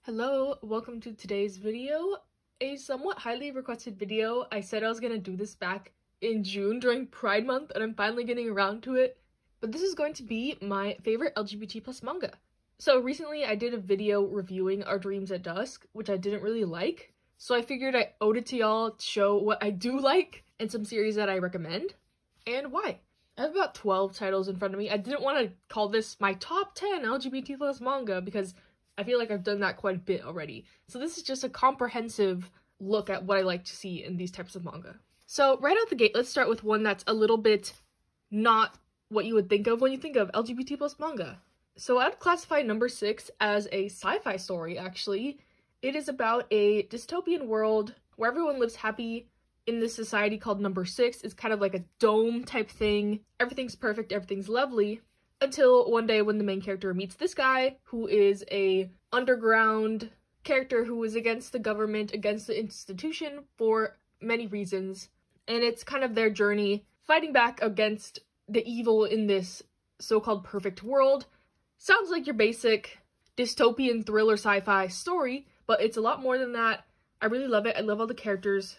Hello, welcome to today's video. A somewhat highly requested video. I said I was gonna do this back in June during Pride Month and I'm finally getting around to it. But this is going to be my favorite LGBT plus manga. So recently I did a video reviewing Our Dreams at Dusk, which I didn't really like. So I figured I owed it to y'all to show what I do like and some series that I recommend and why. I have about 12 titles in front of me. I didn't want to call this my top 10 LGBT plus manga because I feel like I've done that quite a bit already. So this is just a comprehensive look at what I like to see in these types of manga. So right out the gate, let's start with one that's a little bit not what you would think of when you think of LGBT plus manga. So I'd classify number 6 as a sci-fi story, actually. It is about a dystopian world where everyone lives happy in this society called number 6. It's kind of like a dome type thing. Everything's perfect, everything's lovely. Until one day when the main character meets this guy who is a underground character who is against the government, against the institution for many reasons. And it's kind of their journey fighting back against the evil in this so-called perfect world. Sounds like your basic dystopian thriller sci-fi story, but it's a lot more than that. I really love it. I love all the characters.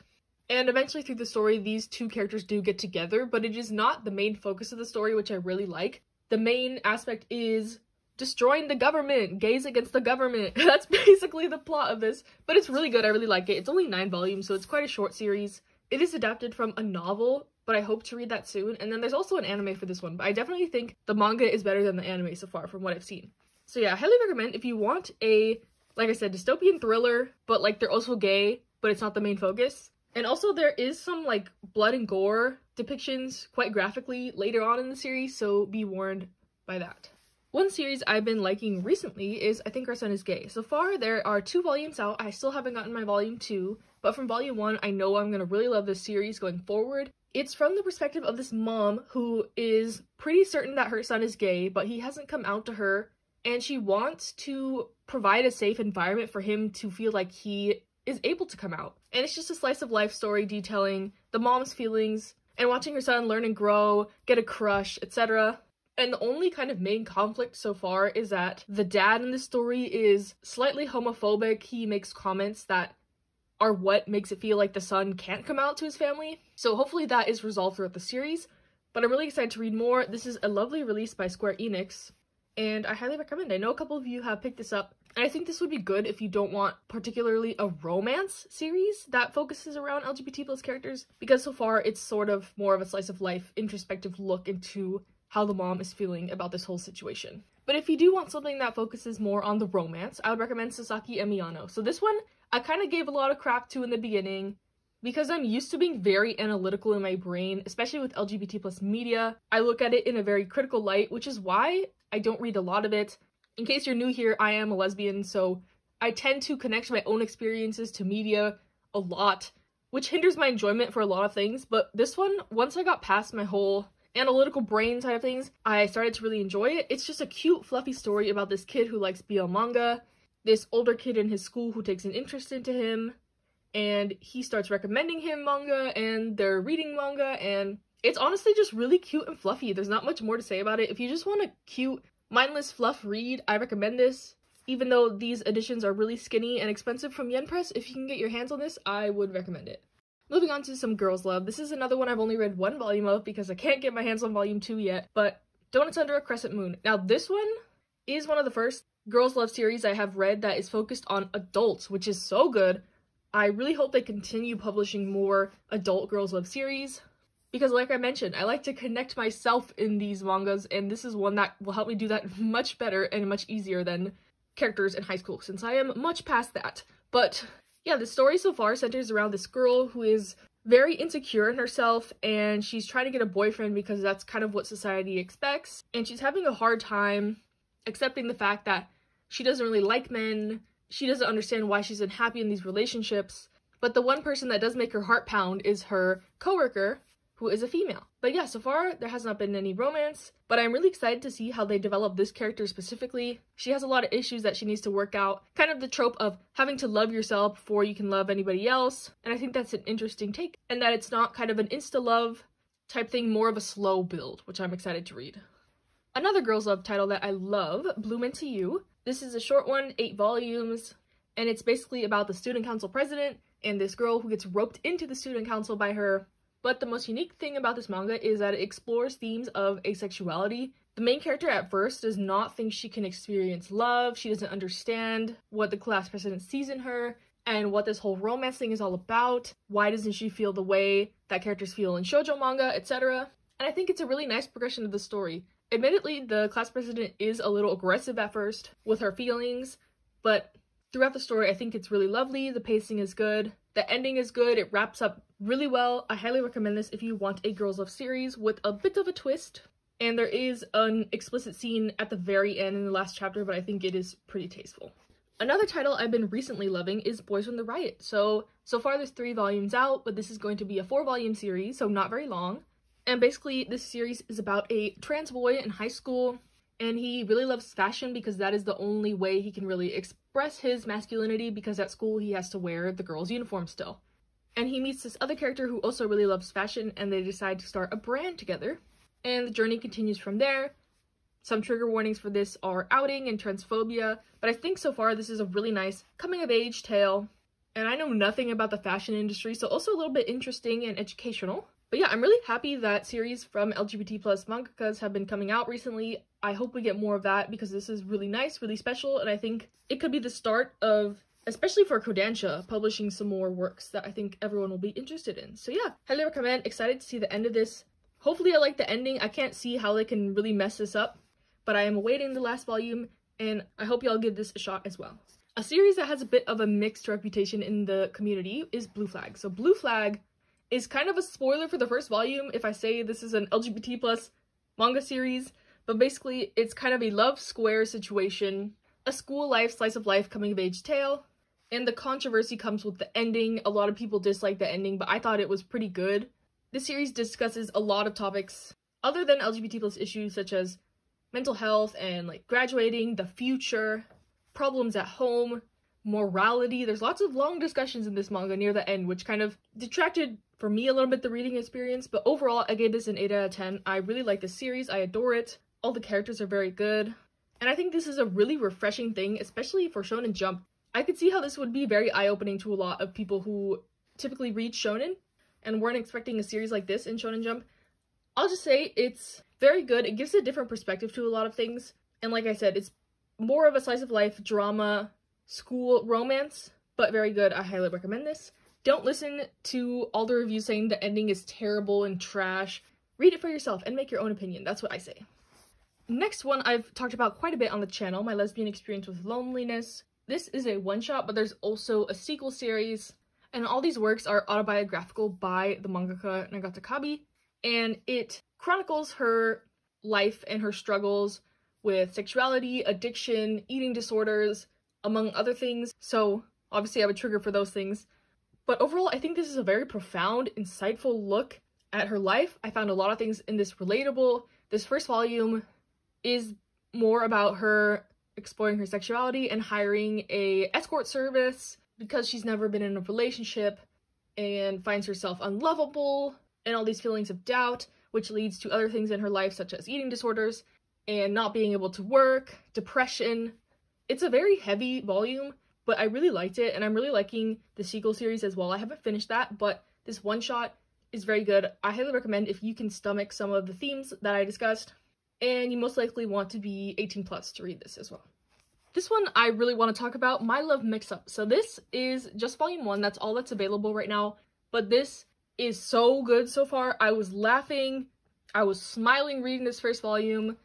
And eventually through the story, these two characters do get together, but it is not the main focus of the story, which I really like. The main aspect is destroying the government, gays against the government. That's basically the plot of this, but it's really good. I really like it. It's only 9 volumes, so it's quite a short series. It is adapted from a novel, but I hope to read that soon. And then there's also an anime for this one, but I definitely think the manga is better than the anime so far from what I've seen. So yeah, I highly recommend if you want a, like I said, dystopian thriller, but like they're also gay, but it's not the main focus. And also there is some like blood and gore depictions quite graphically later on in the series, so be warned by that. One series I've been liking recently is I Think Our Son is Gay. So far there are 2 volumes out. I still haven't gotten my volume 2, but from volume 1 I know I'm gonna really love this series going forward. It's from the perspective of this mom who is pretty certain that her son is gay, but he hasn't come out to her, and she wants to provide a safe environment for him to feel like he is able to come out. And it's just a slice of life story detailing the mom's feelings and watching her son learn and grow, get a crush, etc. And the only kind of main conflict so far is that the dad in the story is slightly homophobic. He makes comments that are what makes it feel like the son can't come out to his family. So hopefully that is resolved throughout the series. But I'm really excited to read more. This is a lovely release by Square Enix, and I highly recommend it. I know a couple of you have picked this up, and I think this would be good if you don't want particularly a romance series that focuses around LGBT plus characters, because so far it's sort of more of a slice of life, introspective look into how the mom is feeling about this whole situation. But if you do want something that focuses more on the romance, I would recommend Sasaki Emiano. So this one, I kind of gave a lot of crap to in the beginning, because I'm used to being very analytical in my brain, especially with LGBT plus media. I look at it in a very critical light, which is why I don't read a lot of it. In case you're new here, I am a lesbian, so I tend to connect my own experiences to media a lot, which hinders my enjoyment for a lot of things. But this one, once I got past my whole analytical brain side of things, I started to really enjoy it. It's just a cute, fluffy story about this kid who likes BL manga, this older kid in his school who takes an interest into him, and he starts recommending him manga, and they're reading manga, and it's honestly just really cute and fluffy. There's not much more to say about it. If you just want a cute, mindless fluff read, I recommend this. Even though these editions are really skinny and expensive from Yen Press, if you can get your hands on this, I would recommend it. Moving on to some girls' love. This is another one I've only read 1 volume of because I can't get my hands on volume 2 yet, but Donuts Under a Crescent Moon. Now this one is one of the first girls' love series I have read that is focused on adults, which is so good. I really hope they continue publishing more adult girls' love series, because like I mentioned, I like to connect myself in these mangas, and this is one that will help me do that much better and much easier than characters in high school, since I am much past that. But yeah, the story so far centers around this girl who is very insecure in herself, and she's trying to get a boyfriend because that's kind of what society expects, and she's having a hard time accepting the fact that she doesn't really like men. She doesn't understand why she's unhappy in these relationships, but the one person that does make her heart pound is her coworker, who is a female. But yeah, so far there has not been any romance, but I'm really excited to see how they develop this character specifically. She has a lot of issues that she needs to work out, kind of the trope of having to love yourself before you can love anybody else, and I think that's an interesting take, and that it's not kind of an insta-love type thing, more of a slow build, which I'm excited to read. Another girls' love title that I love, Bloom Into You. This is a short one, 8 volumes. and it's basically about the student council president and this girl who gets roped into the student council by her. But the most unique thing about this manga is that it explores themes of asexuality. The main character at first does not think she can experience love. She doesn't understand what the class president sees in her and what this whole romance thing is all about. Why doesn't she feel the way that characters feel in shoujo manga, etc. And I think it's a really nice progression of the story. Admittedly, the class president is a little aggressive at first with her feelings, but throughout the story, I think it's really lovely. The pacing is good. The ending is good. It wraps up really well. I highly recommend this if you want a girls' love series with a bit of a twist. And there is an explicit scene at the very end in the last chapter, but I think it is pretty tasteful. Another title I've been recently loving is Boys from the Riot. So far there's 3 volumes out, but this is going to be a 4-volume series, so not very long. And basically this series is about a trans boy in high school, and he really loves fashion because that is the only way he can really express his masculinity, because at school he has to wear the girls' uniform still. And he meets this other character who also really loves fashion, and they decide to start a brand together. And the journey continues from there. Some trigger warnings for this are outing and transphobia, but I think so far this is a really nice coming-of-age tale. And I know nothing about the fashion industry, so also a little bit interesting and educational. But yeah, I'm really happy that series from LGBT+ mangakas have been coming out recently. I hope we get more of that because this is really nice, really special, and I think it could be the start of, especially for Kodansha, publishing some more works that I think everyone will be interested in. So yeah, highly recommend. Excited to see the end of this. Hopefully I like the ending. I can't see how they can really mess this up, but I am awaiting the last volume, and I hope y'all give this a shot as well. A series that has a bit of a mixed reputation in the community is Blue Flag. So Blue Flag is kind of a spoiler for the first volume if I say this is an LGBT+ manga series, but basically it's kind of a love square situation, a school life, slice of life, coming of age tale, and the controversy comes with the ending. A lot of people dislike the ending, but I thought it was pretty good. This series discusses a lot of topics other than LGBT+ issues such as mental health and like graduating, the future, problems at home, morality. There's lots of long discussions in this manga near the end, which kind of detracted for me a little bit the reading experience, but overall I gave this an 8 out of 10. I really like this series. I adore it. All the characters are very good. And I think this is a really refreshing thing, especially for Shonen Jump. I could see how this would be very eye-opening to a lot of people who typically read shonen and weren't expecting a series like this in Shonen Jump. I'll just say it's very good. It gives a different perspective to a lot of things. And like I said, it's more of a slice of life drama, school romance, but very good. I highly recommend this. Don't listen to all the reviews saying the ending is terrible and trash. Read it for yourself and make your own opinion. That's what I say. Next one I've talked about quite a bit on the channel, my lesbian experience with loneliness. This is a one-shot, but there's also a sequel series. And all these works are autobiographical by the mangaka Nagata Kabi, and it chronicles her life and her struggles with sexuality, addiction, eating disorders, among other things. So obviously I have a trigger for those things. But overall, I think this is a very profound, insightful look at her life. I found a lot of things in this relatable. This first volume is more about her exploring her sexuality and hiring a escort service because she's never been in a relationship and finds herself unlovable and all these feelings of doubt, which leads to other things in her life such as eating disorders and not being able to work, depression. It's a very heavy volume, but I really liked it, and I'm really liking the sequel series as well. I haven't finished that, but this one shot is very good. I highly recommend if you can stomach some of the themes that I discussed, and you most likely want to be 18+ to read this as well. This one I really want to talk about, My Love Mix-Up. So this is just volume 1, that's all that's available right now, but this is so good so far. I was laughing, I was smiling reading this first volume.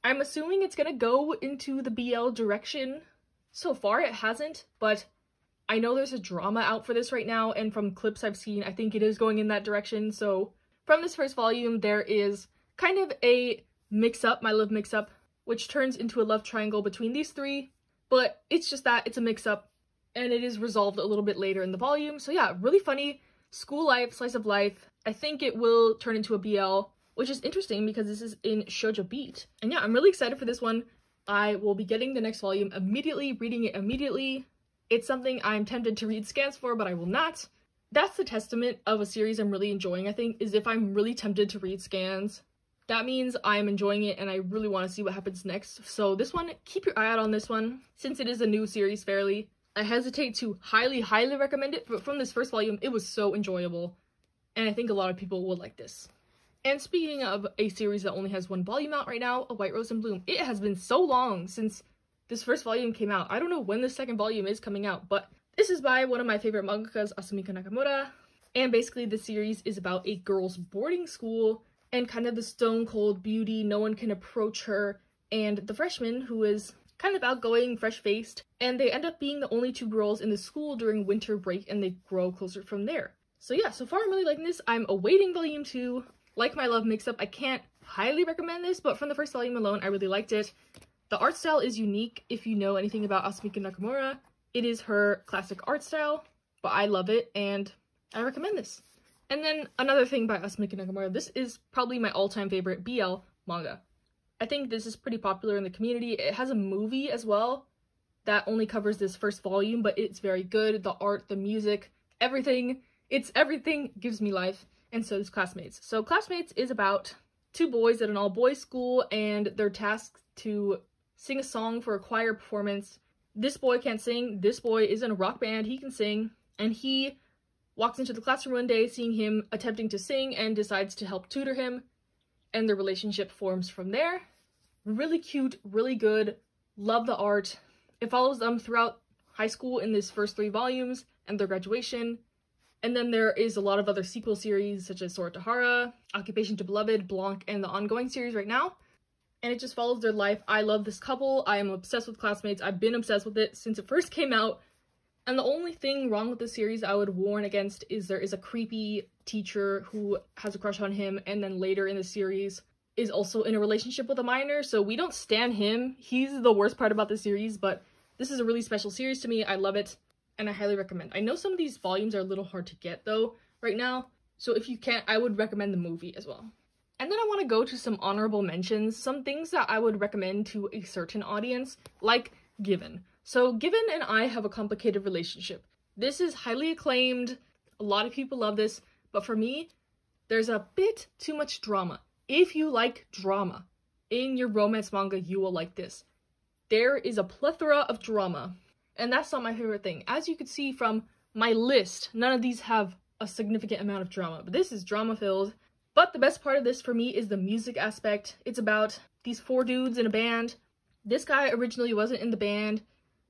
I'm assuming it's gonna go into the BL direction. So far it hasn't, but I know there's a drama out for this right now, and from clips I've seen, I think it is going in that direction. So from this first volume, there is kind of a mix-up, My Love Mix-Up, which turns into a love triangle between these three, but it's just that, it's a mix-up, and it is resolved a little bit later in the volume. So yeah, really funny, school life, slice of life. I think it will turn into a BL, which is interesting because this is in Shoujo Beat. And yeah, I'm really excited for this one. I will be getting the next volume immediately, reading it immediately. It's something I'm tempted to read scans for, but I will not. That's the testament of a series I'm really enjoying, I think, is if I'm really tempted to read scans. That means I'm enjoying it and I really want to see what happens next. So this one, keep your eye out on this one, since it is a new series fairly. I hesitate to highly recommend it, but from this first volume, it was so enjoyable, and I think a lot of people will like this. And speaking of a series that only has one volume out right now, A White Rose in Bloom, it has been so long since this first volume came out. I don't know when the second volume is coming out, but this is by one of my favorite mangakas, Asumiko Nakamura, and basically the series is about a girls' boarding school and kind of the stone cold beauty, no one can approach her, and the freshman who is kind of outgoing, fresh-faced, and they end up being the only two girls in the school during winter break, and they grow closer from there. So yeah, so far I'm really liking this. I'm awaiting volume 2. Like My Love Mix-Up, I can't highly recommend this, but from the first volume alone, I really liked it. The art style is unique. If you know anything about Asumiko Nakamura, it is her classic art style, but I love it, and I recommend this. And then another thing by Asumiko Nakamura, this is probably my all-time favorite BL manga. I think this is pretty popular in the community. It has a movie as well that only covers this first volume, but it's very good. The art, the music, everything. It's everything gives me life, and so does Classmates. So Classmates is about two boys at an all-boys school, and they're tasked to sing a song for a choir performance. This boy can't sing. This boy is in a rock band. He can sing, and he walks into the classroom one day, seeing him attempting to sing, and decides to help tutor him. And the relationship forms from there. Really cute, really good, love the art. It follows them throughout high school in these first 3 volumes and their graduation. And then there is a lot of other sequel series such as Sora Tahara, Occupation to Beloved, Blanc, and the ongoing series right now. And it just follows their life. I love this couple. I am obsessed with Classmates. I've been obsessed with it since it first came out. And the only thing wrong with the series I would warn against is there is a creepy teacher who has a crush on him, and then later in the series is also in a relationship with a minor, so we don't stan him. He's the worst part about the series, but this is a really special series to me. I love it, and I highly recommend. I know some of these volumes are a little hard to get, though, right now, so if you can't, I would recommend the movie as well. And then I want to go to some honorable mentions, some things that I would recommend to a certain audience, like Given. So Given and I have a complicated relationship. This is highly acclaimed, a lot of people love this, but for me, there's a bit too much drama. If you like drama in your romance manga, you will like this. There is a plethora of drama, and that's not my favorite thing. As you can see from my list, none of these have a significant amount of drama, but this is drama-filled. But the best part of this for me is the music aspect. It's about these 4 dudes in a band. This guy originally wasn't in the band,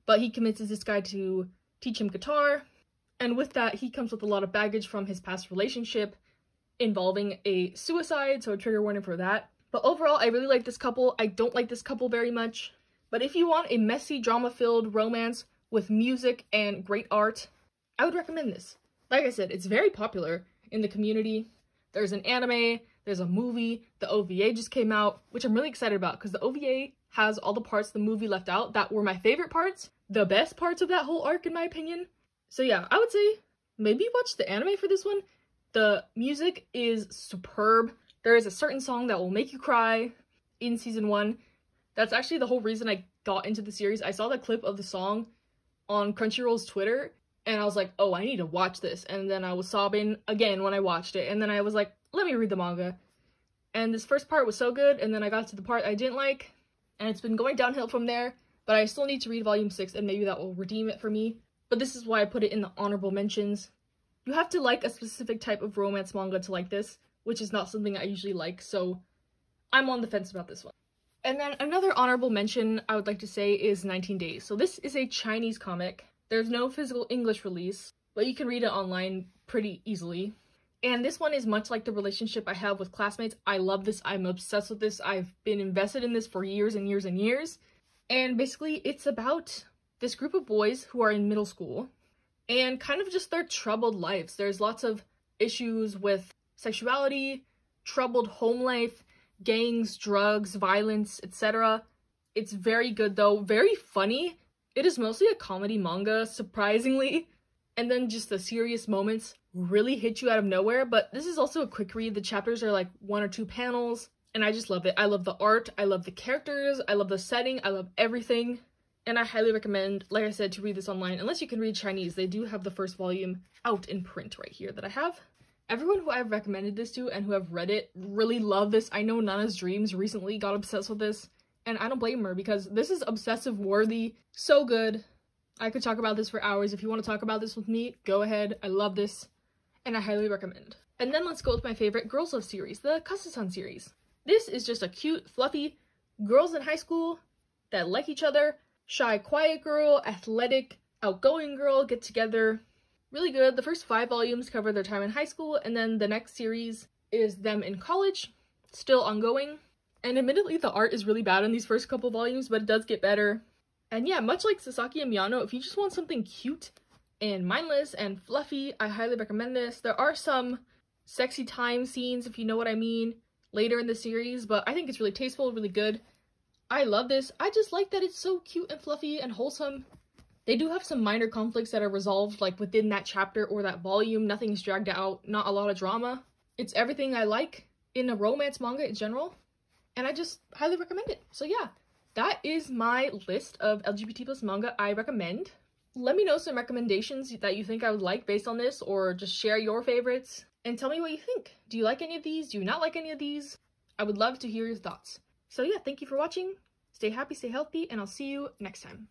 but he convinces this guy to teach him guitar, and with that, he comes with a lot of baggage from his past relationship involving a suicide, so a trigger warning for that. But overall, I really like this couple. I don't like this couple very much, but if you want a messy, drama-filled romance with music and great art, I would recommend this. Like I said, it's very popular in the community. There's an anime, there's a movie, the OVA just came out, which I'm really excited about because the OVA has all the parts the movie left out that were my favorite parts, the best parts of that whole arc in my opinion. So yeah, I would say maybe watch the anime for this one. The music is superb. There is a certain song that will make you cry in season 1. That's actually the whole reason I got into the series. I saw the clip of the song on Crunchyroll's Twitter, and I was like, oh, I need to watch this. And then I was sobbing again when I watched it, and then I was like, let me read the manga. And this first part was so good, and then I got to the part I didn't like, and it's been going downhill from there, but I still need to read volume 6, and maybe that will redeem it for me. But this is why I put it in the honorable mentions. You have to like a specific type of romance manga to like this, which is not something I usually like, so I'm on the fence about this one. And then another honorable mention I would like to say is 19 Days. So this is a Chinese comic. There's no physical English release, but you can read it online pretty easily. And this one is much like the relationship I have with Classmates. I love this. I'm obsessed with this. I've been invested in this for years and years and years. And basically, it's about this group of boys who are in middle school and kind of just their troubled lives. There's lots of issues with sexuality, troubled home life, gangs, drugs, violence, etc. It's very good though, very funny. It is mostly a comedy manga, surprisingly. And then just the serious moments really hit you out of nowhere, but this is also a quick read. The chapters are like 1 or 2 panels, and I just love it. I love the art, I love the characters, I love the setting, I love everything. And I highly recommend, like I said, to read this online. Unless you can read Chinese, they do have the first volume out in print right here that I have. Everyone who I've recommended this to and who have read it really love this. I know Nana's Dreams recently got obsessed with this, and I don't blame her because this is obsessive worthy, so good. I could talk about this for hours. If you want to talk about this with me, go ahead. I love this, and I highly recommend. And then let's go with my favorite girls' love series, the Custasan series. This is just a cute, fluffy, girls in high school that like each other. Shy, quiet girl, athletic, outgoing girl get together. Really good. The first 5 volumes cover their time in high school, and then the next series is them in college, still ongoing. And admittedly, the art is really bad in these first couple volumes, but it does get better. And yeah, much like Sasaki Emiano, if you just want something cute and mindless and fluffy, I highly recommend this. There are some sexy time scenes, if you know what I mean, later in the series, but I think it's really tasteful, really good. I love this. I just like that it's so cute and fluffy and wholesome. They do have some minor conflicts that are resolved like within that chapter or that volume. Nothing's dragged out, not a lot of drama. It's everything I like in a romance manga in general, and I just highly recommend it. So yeah, that is my list of LGBT plus manga I recommend. Let me know some recommendations that you think I would like based on this, or just share your favorites and tell me what you think. Do you like any of these? Do you not like any of these? I would love to hear your thoughts. So yeah, thank you for watching. Stay happy, stay healthy, and I'll see you next time.